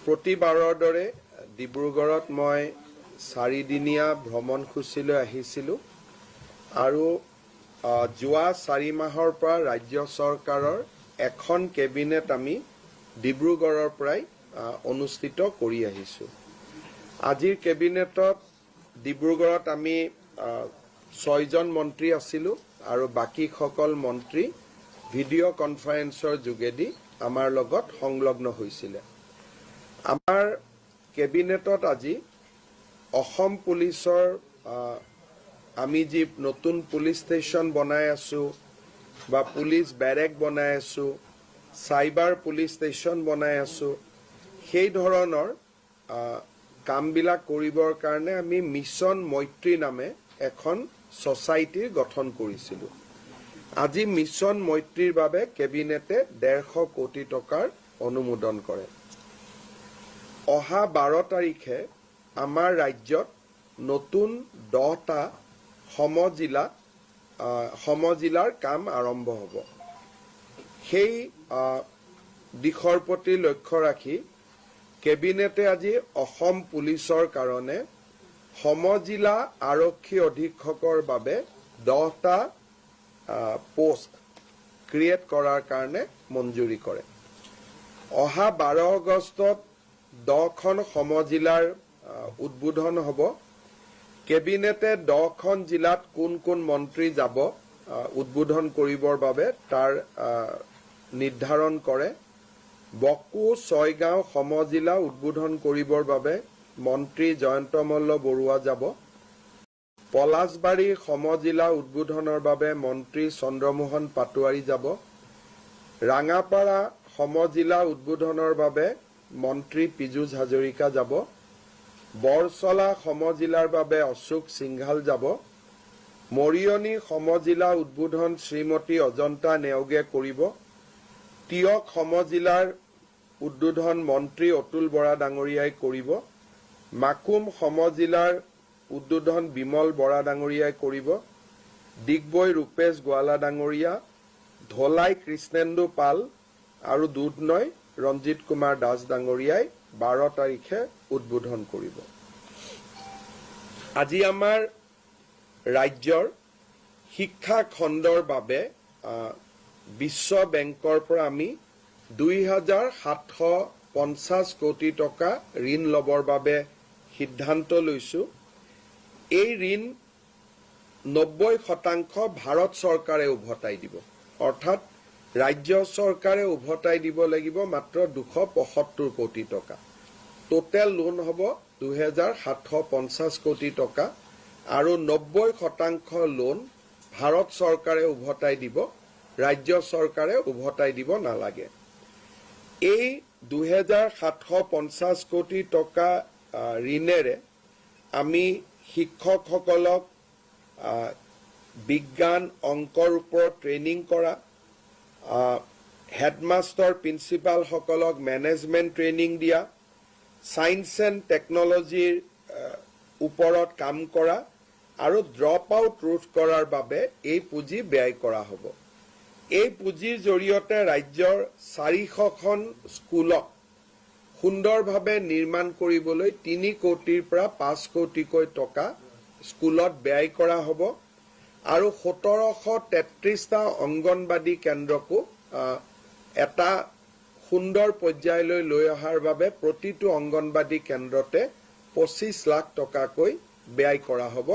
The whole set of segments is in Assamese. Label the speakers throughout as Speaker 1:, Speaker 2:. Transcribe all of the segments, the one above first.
Speaker 1: প্ৰতিবাৰৰ দৰে ডিব্ৰুগড়ত মই 4 দিনীয়া ভ্ৰমণসূচীলৈ আহিছিলোঁ আৰু যোৱা 4 মাহৰ পৰা ৰাজ্য চৰকাৰৰ এখন কেবিনেট আমি ডিব্ৰুগড়ৰ পৰাই অনুষ্ঠিত কৰি আহিছোঁ। আজিৰ কেবিনেটত ডিব্ৰুগড়ত আমি 6জন মন্ত্ৰী আছিলোঁ আৰু বাকীসকল মন্ত্ৰী ভিডিঅ' কনফাৰেন্সৰ যোগেদি আমাৰ লগত সংলগ্ন হৈছিলে। আমাৰ কেবিনেটত আজি অসম পুলিচৰ আমি যি নতুন পুলিচ ষ্টেচন বনাই আছোঁ বা পুলিচ বেৰেক বনাই আছোঁ, চাইবাৰ পুলিচ ষ্টেচন বনাই আছোঁ, সেই ধৰণৰ কামবিলাক কৰিবৰ কাৰণে আমি মিছন মৈত্ৰী নামে এখন ছ'চাইটিৰ গঠন কৰিছিলোঁ। আজি মিছন মৈত্ৰীৰ বাবে কেবিনেটে 150 কোটি টকাৰ অনুমোদন কৰে। অহা 12 তাৰিখে আমাৰ ৰাজ্যত নতুন 10টা সমজিলাৰ কাম আৰম্ভ হ'ব। সেই দিশৰ প্ৰতি লক্ষ্য ৰাখি কেবিনেটে আজি অসম পুলিচৰ কাৰণে সমজিলা আৰক্ষী অধীক্ষকৰ বাবে 10টা পোষ্ট ক্ৰিয়েট কৰাৰ কাৰণে মঞ্জুৰি কৰে। অহা 12 আগষ্টত 10খন সমজিলাৰ উদ্বোধন হ'ব। কেবিনেটে 10খন জিলাত কোন কোন মন্ত্ৰী যাব উদ্বোধন কৰিবৰ বাবে তাৰ নিৰ্ধাৰণ কৰে। বকো 6গাঁও সমজিলা উদ্বোধন কৰিবৰ বাবে মন্ত্ৰী জয়ন্ত মল্ল বৰুৱা যাব। পলাশবাৰী সমজিলা উদ্বোধনৰ বাবে মন্ত্ৰী চন্দ্ৰমোহন পাটোৱাৰী যাব। ৰাঙাপাৰা সমজিলা উদ্বোধনৰ বাবে মন্ত্ৰী পীযুষ হাজৰিকা যাব। বৰছলা সমজিলাৰ বাবে অশোক সিংঘাল যাব। মৰিয়নি সমজিলা উদ্বোধন শ্ৰীমতী অজন্তা নেওগে কৰিব। তিয়ক সমজিলাৰ উদ্বোধন মন্ত্ৰী অতুল বৰা ডাঙৰীয়াই কৰিব। মাকুম সমজিলাৰ উদ্বোধন বিমল বৰা ডাঙৰীয়াই কৰিব। ডিগবৈ ৰূপেশ গোৱালা ডাঙৰীয়া, ধলাই কৃষ্ণেন্দু পাল আৰু দুধনৈ ৰঞ্জিত কুমাৰ দাস ডাঙৰীয়াই 12 তাৰিখে উদ্বোধন কৰিব। আজি আমাৰ ৰাজ্যৰ শিক্ষা খণ্ডৰ বাবে বিশ্ব বেংকৰ পৰা আমি 2750 কোটি টকা ঋণ ল'বৰ বাবে সিদ্ধান্ত লৈছোঁ। এই ঋণ 90% ভাৰত চৰকাৰে উভতাই দিব, অৰ্থাৎ ৰাজ্য চৰকাৰে উভতাই দিব লাগিব মাত্ৰ 275 কোটি টকা। টোটেল লোন হ'ব 2750 কোটি টকা আৰু 90% লোন ভাৰত চৰকাৰে উভতাই দিব, ৰাজ্য চৰকাৰে উভতাই দিব নালাগে। এই 2750 কোটি টকা ঋণেৰে আমি শিক্ষকসকলক বিজ্ঞান অংকৰ ওপৰত ট্ৰেইনিং কৰা, হেডমাষ্টাৰ প্ৰিন্সিপালসকলক মেনেজমেণ্ট ট্ৰেইনিং দিয়া, ছায়েন্স এণ্ড টেকনলজিৰ ওপৰত কাম কৰা আৰু ড্ৰপ আউট ৰোধ কৰাৰ বাবে এই পুঁজি ব্যয় কৰা হ'ব। এই পুঁজিৰ জৰিয়তে ৰাজ্যৰ 400খন স্কুলক সুন্দৰভাৱে নিৰ্মাণ কৰিবলৈ 3 কোটিৰ পৰা 5 কোটিকৈ টকা স্কুলত ব্যয় কৰা হ'ব আৰু 1733টা অংগনবাদী কেন্দ্ৰকো এটা সুন্দৰ পৰ্যায়লৈ লৈ অহাৰ বাবে প্ৰতিটো অংগনবাদী কেন্দ্ৰতে 25 লাখ টকাকৈ ব্যয় কৰা হ'ব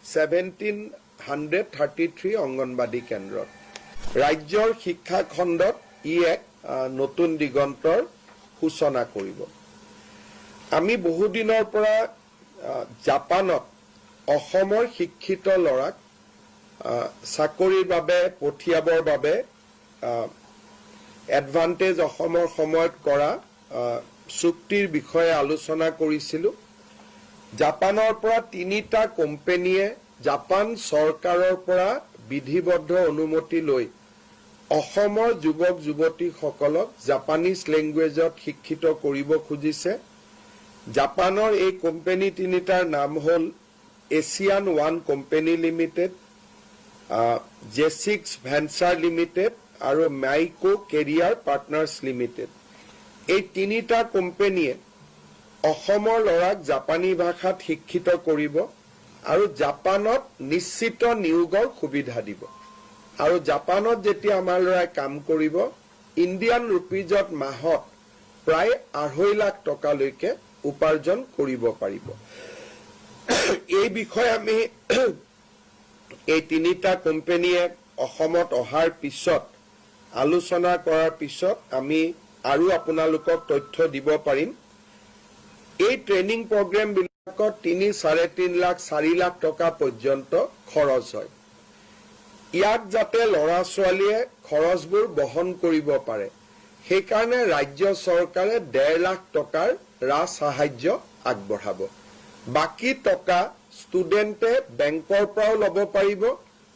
Speaker 1: 1733 অংগনবাদী কেন্দ্ৰত। ৰাজ্যৰ শিক্ষা খণ্ডত ই এক নতুন দিগন্তৰ সূচনা কৰিব। আমি বহুদিনৰ পৰা জাপানত অসমৰ শিক্ষিত ল'ৰাক চাকৰিৰ বাবে পঠিয়াবৰ বাবে এডভান্টেজ অসমৰ সময়ত কৰা চুক্তিৰ বিষয়ে আলোচনা কৰিছিলোঁ। জাপানৰ পৰা 3টা কোম্পানীয়ে জাপান চৰকাৰৰ পৰা বিধিবদ্ধ অনুমতি লৈ অসমৰ যুৱক যুৱতীসকলক জাপানীজ লেংগুৱেজত শিক্ষিত কৰিব খুজিছে। জাপানৰ এই কোম্পানী 3টাৰ নাম হ'ল এছিয়ান ওৱান কোম্পানী লিমিটেড, জেচিক্স ভেঞ্চাৰ লিমিটেড আৰু মাইকো কেৰিয়াৰ পাৰ্টনাৰ্ছ লিমিটেড। এই 3টা কোম্পানীয়ে অসমৰ ল'ৰাক জাপানী ভাষাত শিক্ষিত কৰিব আৰু জাপানত নিশ্চিত নিয়োগৰ সুবিধা দিব আৰু জাপানত যেতিয়া আমাৰ ল'ৰাই কাম কৰিব ইণ্ডিয়ান ৰুপিজত মাহত প্ৰায় 2.5 লাখ টকালৈকে উপাৰ্জন কৰিব পাৰিব এই বিষয়ে আমি এই তিনিটা কোম্পানীয়ে অসমত অহাৰ পিছত আলোচনা কৰাৰ পিছত আমি আৰু আপোনালোকক তথ্য দিব পাৰিম এই ট্ৰেইনিং প্ৰগ্ৰাম বিলাকত 3.5 লাখ 4 লাখ টকা পৰ্যন্ত খৰচ হয় ইয়াক যাতে ল'ৰা ছোৱালীয়ে খৰচবোৰ বহন কৰিব পাৰে সেই কাৰণে ৰাজ্য চৰকাৰে 1.5 লাখ টকাৰ ৰাজ সাহায্য আগবঢ়াব বাকি টকা ষ্টুডেণ্টে বেংকৰ পৰাও ল'ব পাৰিব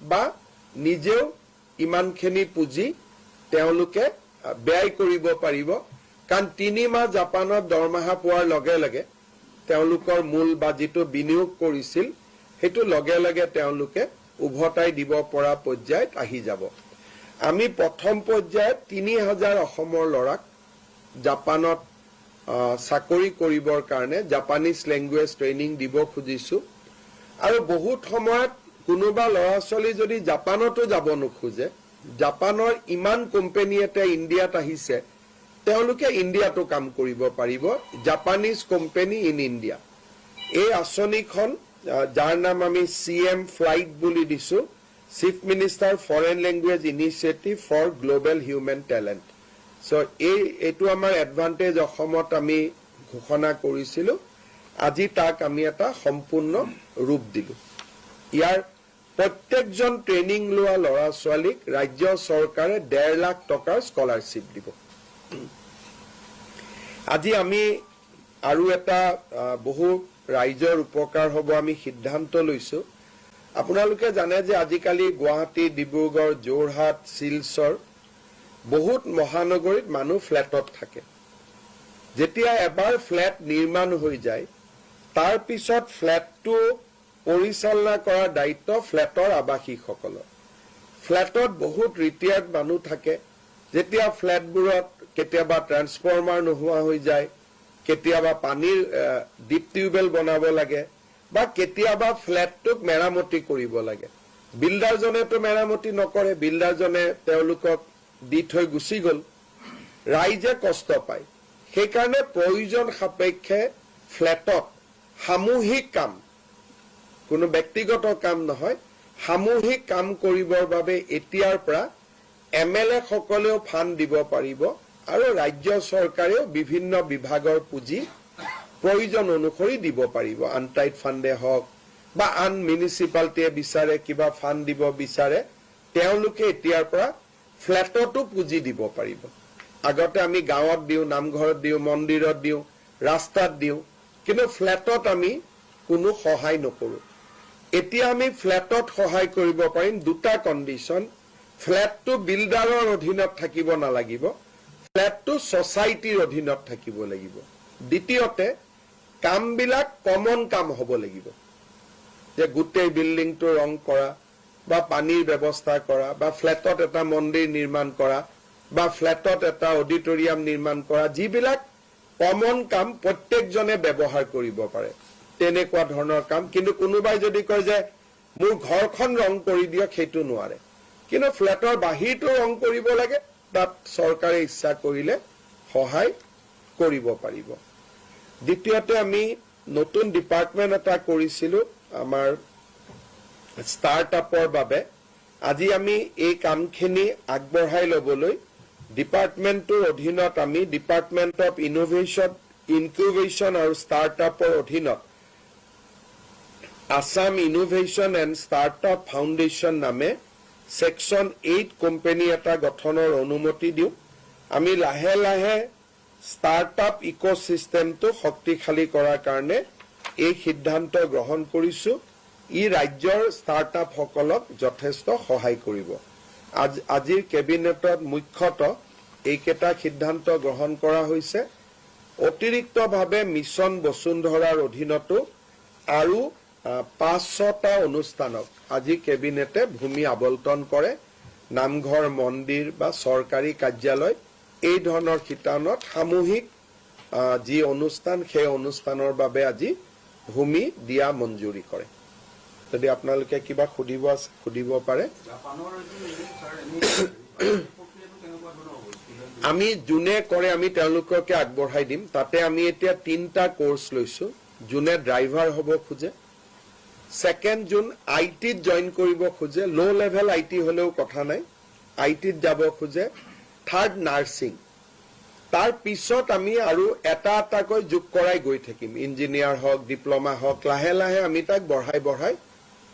Speaker 1: বা নিজেও ইমানখিনি পুঁজি তেওঁলোকে ব্যয় কৰিব পাৰিব কাৰণ 3 মাহ জাপানত দৰমহা পোৱাৰ লগে লগে তেওঁলোকৰ মূল বাজিটো বিনিয়োগ কৰিছিল হেতু লগে লগে তেওঁলোকে উভতাই দিব পৰা পৰ্যায়ত আহি যাব আমি প্ৰথম পৰ্যায়ত 3000 অসমৰ ল'ৰাক জাপানত চাকৰি কৰিবৰ কাৰণে জাপানীজ ল্যাঙ্গুৱেজ ট্ৰেইনিং দিব খুজিছো আৰু বহুত সময়ত কোনোবা ল'ৰা ছোৱালী যদি জাপানতো যাব নোখোজে জাপানৰ ইমান কোম্পানী এটা ইণ্ডিয়াত আহিছে তেওঁলোকে ইণ্ডিয়াতো কাম কৰিব পাৰিব জাপানীজ কোম্পানী ইন ইণ্ডিয়া এই আঁচনিখন যাৰ নাম আমি CM ফ্লাইট বুলি দিছো chief minister foreign language initiative for global human talent so এইটো আমাৰ এডভান্টেজ অসমত আমি ঘোষণা কৰিছিলো আজি তাক আমি এটা সম্পূৰ্ণ ৰূপ দিলো ইয়াৰ প্ৰত্যেকজন ট্ৰেইনিং লোৱা ল'ৰা ছোৱালীক ৰাজ্য চৰকাৰে 1.5 লাখ টকাৰ স্কলাৰশ্বিপ দিব আজি আমি আৰু এটা বহু ৰাইজৰ উপকাৰ হ'ব আমি সিদ্ধান্ত লৈছো আপোনালোকে জানে যে আজিকালি গুৱাহাটী ডিব্ৰুগড় যোৰহাট শিলচৰ বহুত মহানগৰীত মানুহ ফ্ল্যাটত থাকে যেতিয়া এবাৰ ফ্ল্যাট নিৰ্মাণ হৈ যায় তাৰ পিছত ফ্ল্যাটটো পৰিচালনা কৰাৰ দায়িত্ব ফ্ল্যাটৰ আবাসীসকলৰ ফ্ল্যাটত বহুত ৰিটায়াৰ্ড মানুহ থাকে যেতিয়া ফ্ল্যাটবোৰত কেতিয়াবা ট্ৰান্সফৰ্মাৰ নোহোৱা হৈ যায় কেতিয়াবা পানীৰ ডিপ টিউবেল বনাব লাগে বা কেতিয়াবা ফ্ল্যাটটোক মেৰামতি কৰিব লাগে বিল্ডাৰজনেতো মেৰামতি নকৰে বিল্ডাৰজনে তেওঁলোকক দি থৈ গুচি গ'ল ৰাইজে কষ্ট পায় সেই কাৰণে প্ৰয়োজন সাপেক্ষে ফ্ল্যাটত সামূহিক কাম কোনো ব্যক্তিগত কাম নহয় সামূহিক কাম কৰিবৰ বাবে এতিয়াৰ পৰা MLA সকলেও ফান্ড দিব পাৰিব আৰু ৰাজ্য চৰকাৰেও বিভিন্ন বিভাগৰ পুঁজি প্ৰয়োজন অনুসৰি দিব পাৰিব আনটাইড ফাণ্ডে হওক বা আন মিউনিচিপালিটিয়ে বিচাৰে কিবা ফান্ড দিব বিচাৰে তেওঁলোকে এতিয়াৰ পৰা ফ্ল্যাটতো পুঁজি দিব পাৰিব আগতে আমি গাঁৱত দিও নামঘৰত দিও মন্দিৰত দিও ৰাস্তাত দিও কিন্তু ফ্ল্যাটত আমি কোনো সহায় নকৰো এতিয়া আমি ফ্ল্যাটত সহায় কৰিব পাৰিম দুটা কন্ডিশন ফ্ল্যাটটো বিল্ডাৰৰ অধীনত থাকিব নালাগিব ফ্ল্যাটটো সোসাইটিৰ অধীনত থাকিব লাগিব দ্বিতীয়তে কামবিলাক কমন কাম হ'ব লাগিব যে গোটেই বিল্ডিংটো ৰং কৰা বা পানীৰ ব্যৱস্থা কৰা বা ফ্ল্যাটত এটা মন্দিৰ নিৰ্মাণ কৰা বা ফ্ল্যাটত এটা অডিটৰিয়াম নিৰ্মাণ কৰা যিবিলাক কমন কাম প্ৰত্যেকজনে ব্যৱহাৰ কৰিব পাৰে তেনেকুৱা ধৰণৰ কাম কিন্তু কোনোবাই যদি কয় যে মোৰ ঘৰখন ৰং কৰি দিয়ক সেইটো নোৱাৰে কিন্তু ফ্ল্যাটৰ বাহিৰটো ৰং কৰিব লাগে তাত চৰকাৰে ইচ্ছা কৰিলে সহায় কৰিব পাৰিব দ্বিতীয়তে আমি নতুন ডিপাৰ্টমেন্ট এটা কৰিছিলো আমাৰ ষ্টাৰ্টআপৰ বাবে আজি আমি এই কামখিনি আগবঢ়াই ল'বলৈ ডিপাৰ্টমেন্টৰ অধীনত আমি ডিপাৰ্টমেন্ট অফ ইনকিউবেশ্যন আৰু ষ্টাৰ্টআপৰ অধীনত Assam innovation and startup foundation নামে সেকশন 8 কোম্পানী এটা গঠনৰ অনুমতি দিও আমি লাহে লাহে ষ্টাৰ্টআপ ইকোসিস্টেমটো শক্তিশালী কৰাৰ কাৰণে এই সিদ্ধান্ত গ্ৰহণ কৰিছো ই ৰাজ্যৰ ষ্টাৰ্টআপ সকলক যথেষ্ট সহায় কৰিব আজিৰ কেবিনেটত মুখ্যতঃ এইকেইটা সিদ্ধান্ত গ্ৰহণ কৰা হৈছে অতিৰিক্তভাৱে মিছন বসুন্ধৰাৰ অধীনতো আৰু 500টা অনুষ্ঠানক আজি কেবিনেটে ভূমি আবণ্টন কৰে নামঘৰ মন্দিৰ বা চৰকাৰী কাৰ্যালয় এই ধৰণৰ শিতানত সামূহিক যি অনুষ্ঠান সেই অনুষ্ঠানৰ বাবে আজি ভূমি দিয়া মঞ্জুৰি কৰে যদি আপোনালোকে কিবা সুধিব পাৰে আমি যোনে কৰে আমি তেওঁলোককে আগবঢ়াই দিম তাতে আমি এতিয়া 3টা কোৰ্স লৈছো যোনে ড্ৰাইভাৰ হ'ব খোজে সেকেন্ড যোন আইটিত জয়েন কৰিব খোজে লো লেভেল আইটি হলেও কথা নাই আইটিত যাব খোজে থাৰ্ড নাৰ্সিং তাৰ পিছত আমি আৰু এটাকৈ যোগ কৰাই গৈ থাকিম ইঞ্জিনিয়াৰ হক ডিপ্লোমা হক লাহে লাহে আমি তাক বঢ়াই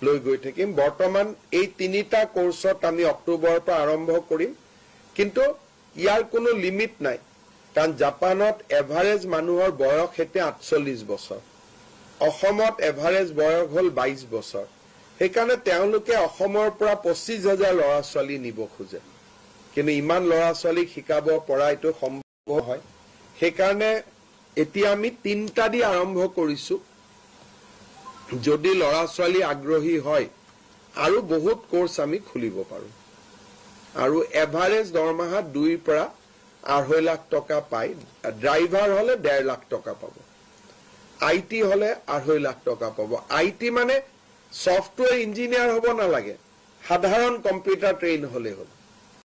Speaker 1: লৈ গৈ থাকিম বৰ্তমান এই 3টা কোৰ্সত আমি অক্টোবৰৰ পৰা আৰম্ভ কৰিম কিন্তু ইয়াৰ কোনো লিমিট নাই কাৰণ জাপানত এভাৰেজ মানুহৰ বয়স হেতে 48 বছৰ অসমত এভাৰেজ বয়স হল 22 বছৰ সেইকাৰণে তেওঁলোকে অসমৰ পৰা 25,000 ল'ৰা ছোৱালী নিব খোজে কিন্তু ইমান ল'ৰা ছোৱালীক শিকাব পৰা এটো সম্ভৱ হয় সেইকাৰণে এতিয়া আমি 3টা দি আৰম্ভ কৰিছো যদি ল'ৰা ছোৱালী আগ্ৰহী হয় আৰু বহুত কোৰ্স আমি খুলিব পাৰো আৰু এভাৰেজ দৰমহা 2 পৰা 2.5 লাখ টকা পায় ড্ৰাইভাৰ হলে 1.5 লাখ টকা পাব আইটি হলে 2.5 লাখ টকা পাব আইটি মানে সফটওয়্যাৰ ইঞ্জিনিয়াৰ হ'ব নালাগে সাধাৰণ কম্পিউটাৰ ট্ৰেইন হলে হ'ল